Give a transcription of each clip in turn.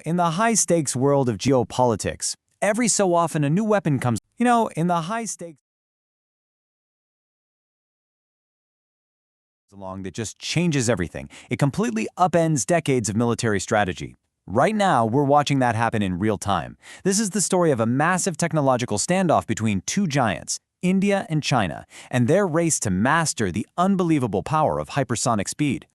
In the high-stakes world of geopolitics, every so often a new weapon comes, in the high-stakes along that just changes everything. It completely upends decades of military strategy. Right now, we're watching that happen in real time. This is the story of a massive technological standoff between two giants, India and China, and their race to master the unbelievable power of hypersonic speed.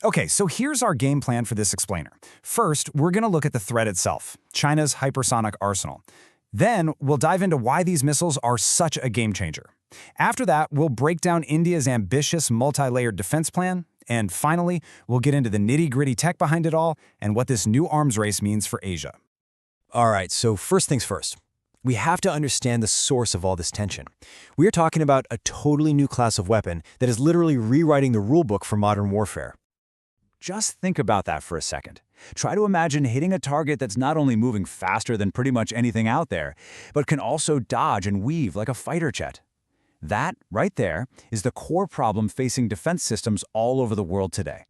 Okay, so here's our game plan for this explainer. First, we're going to look at the threat itself, China's hypersonic arsenal. Then, we'll dive into why these missiles are such a game changer. After that, we'll break down India's ambitious multi-layered defense plan. And finally, we'll get into the nitty-gritty tech behind it all and what this new arms race means for Asia. All right, so first things first. We have to understand the source of all this tension. We are talking about a totally new class of weapon that is literally rewriting the rulebook for modern warfare. Just think about that for a second. Try to imagine hitting a target that's not only moving faster than pretty much anything out there, but can also dodge and weave like a fighter jet. That, right there, is the core problem facing defense systems all over the world today.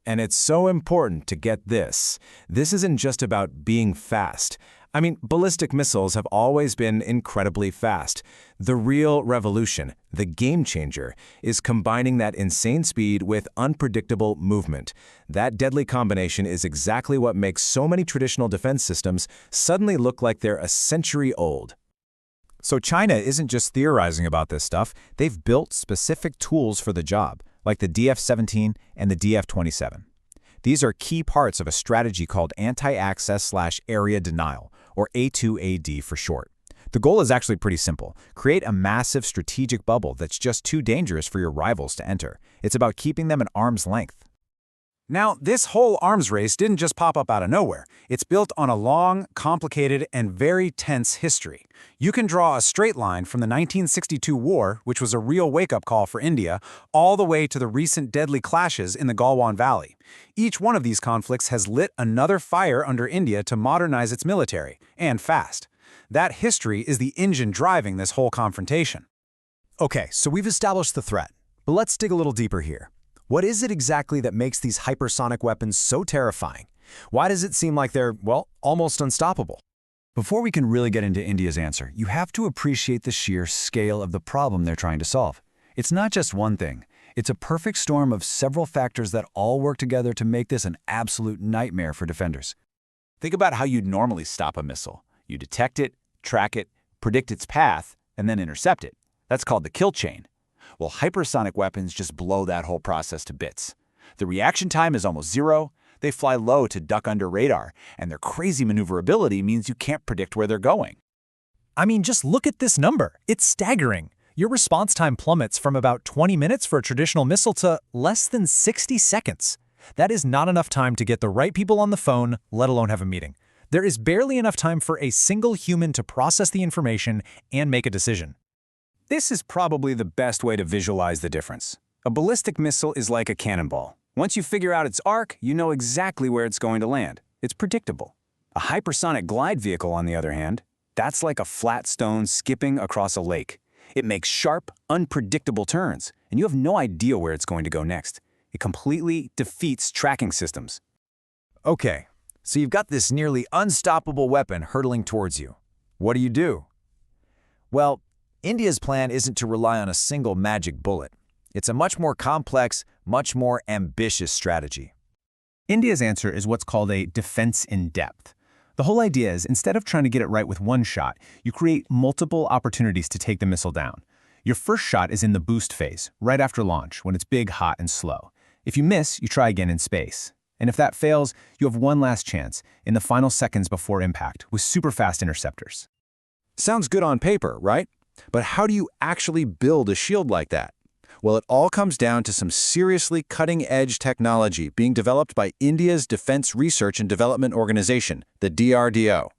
And it's so important to get this. This isn't just about being fast. I mean, ballistic missiles have always been incredibly fast. The real revolution, the game changer, is combining that insane speed with unpredictable movement. That deadly combination is exactly what makes so many traditional defense systems suddenly look like they're a century old. So China isn't just theorizing about this stuff, they've built specific tools for the job, like the DF-17 and the DF-27. These are key parts of a strategy called anti-access/area denial, or A2AD for short. The goal is actually pretty simple. Create a massive strategic bubble that's just too dangerous for your rivals to enter. It's about keeping them at arm's length. Now, this whole arms race didn't just pop up out of nowhere. It's built on a long, complicated, and very tense history. You can draw a straight line from the 1962 war, which was a real wake-up call for India, all the way to the recent deadly clashes in the Galwan Valley. Each one of these conflicts has lit another fire under India to modernize its military, and fast. That history is the engine driving this whole confrontation. Okay, so we've established the threat, but let's dig a little deeper here. What is it exactly that makes these hypersonic weapons so terrifying? Why does it seem like they're, well, almost unstoppable? Before we can really get into India's answer, you have to appreciate the sheer scale of the problem they're trying to solve. It's not just one thing. It's a perfect storm of several factors that all work together to make this an absolute nightmare for defenders. Think about how you'd normally stop a missile. You detect it, track it, predict its path, and then intercept it. That's called the kill chain. Well, hypersonic weapons just blow that whole process to bits. The reaction time is almost zero, they fly low to duck under radar, and their crazy maneuverability means you can't predict where they're going. I mean, just look at this number. It's staggering. Your response time plummets from about 20 minutes for a traditional missile to less than 60 seconds. That is not enough time to get the right people on the phone, let alone have a meeting. There is barely enough time for a single human to process the information and make a decision. This is probably the best way to visualize the difference. A ballistic missile is like a cannonball. Once you figure out its arc, you know exactly where it's going to land. It's predictable. A hypersonic glide vehicle, on the other hand, that's like a flat stone skipping across a lake. It makes sharp, unpredictable turns, and you have no idea where it's going to go next. It completely defeats tracking systems. Okay, so you've got this nearly unstoppable weapon hurtling towards you. What do? Well, India's plan isn't to rely on a single magic bullet. It's a much more complex, much more ambitious strategy. India's answer is what's called a defense in depth. The whole idea is, instead of trying to get it right with one shot, you create multiple opportunities to take the missile down. Your first shot is in the boost phase, right after launch, when it's big, hot, and slow. If you miss, you try again in space. And if that fails, you have one last chance, in the final seconds before impact, with super fast interceptors. Sounds good on paper, right? But how do you actually build a shield like that? Well, it all comes down to some seriously cutting-edge technology being developed by India's Defense Research and Development Organization, the DRDO.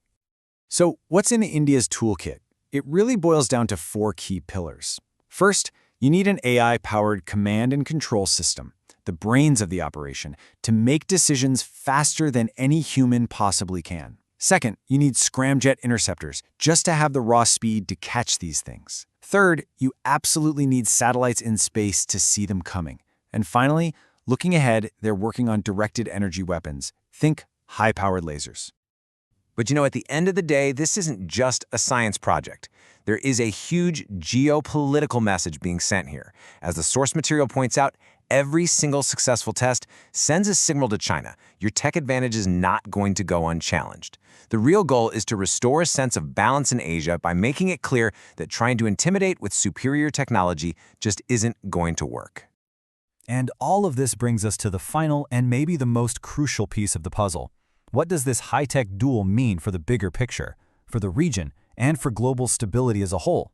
So, what's in India's toolkit? It really boils down to 4 key pillars. First, you need an AI-powered command and control system, the brains of the operation, to make decisions faster than any human possibly can. Second, you need scramjet interceptors, just to have the raw speed to catch these things. Third, you absolutely need satellites in space to see them coming. And finally, looking ahead, they're working on directed energy weapons. Think high-powered lasers. But at the end of the day, this isn't just a science project. There is a huge geopolitical message being sent here. As the source material points out, every single successful test sends a signal to China. Your tech advantage is not going to go unchallenged. The real goal is to restore a sense of balance in Asia by making it clear that trying to intimidate with superior technology just isn't going to work. And all of this brings us to the final and maybe the most crucial piece of the puzzle. What does this high-tech duel mean for the bigger picture, for the region, and for global stability as a whole?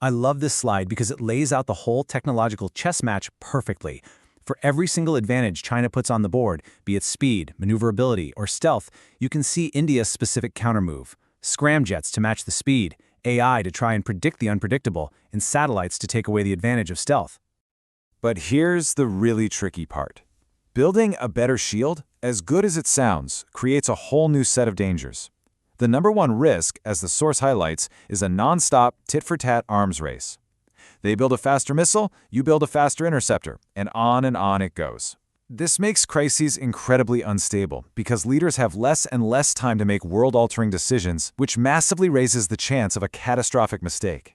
I love this slide because it lays out the whole technological chess match perfectly. For every single advantage China puts on the board, be it speed, maneuverability, or stealth, you can see India's specific countermove. Scramjets to match the speed, AI to try and predict the unpredictable, and satellites to take away the advantage of stealth. But here's the really tricky part. Building a better shield, as good as it sounds, creates a whole new set of dangers. The number one risk, as the source highlights, is a non-stop, tit-for-tat arms race. They build a faster missile, you build a faster interceptor, and on it goes. This makes crises incredibly unstable because leaders have less and less time to make world-altering decisions, which massively raises the chance of a catastrophic mistake.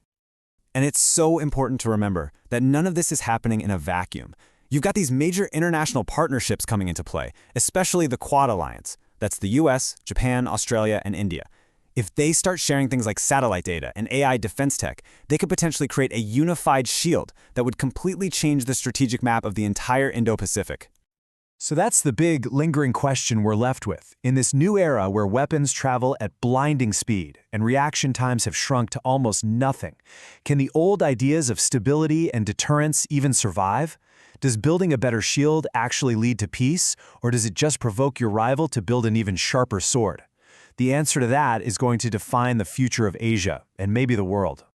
And it's so important to remember that none of this is happening in a vacuum. You've got these major international partnerships coming into play, especially the Quad Alliance. That's the US, Japan, Australia, and India. If they start sharing things like satellite data and AI defense tech, they could potentially create a unified shield that would completely change the strategic map of the entire Indo-Pacific. So that's the big, lingering question we're left with. In this new era where weapons travel at blinding speed and reaction times have shrunk to almost nothing, can the old ideas of stability and deterrence even survive? Does building a better shield actually lead to peace, or does it just provoke your rival to build an even sharper sword? The answer to that is going to define the future of Asia, and maybe the world.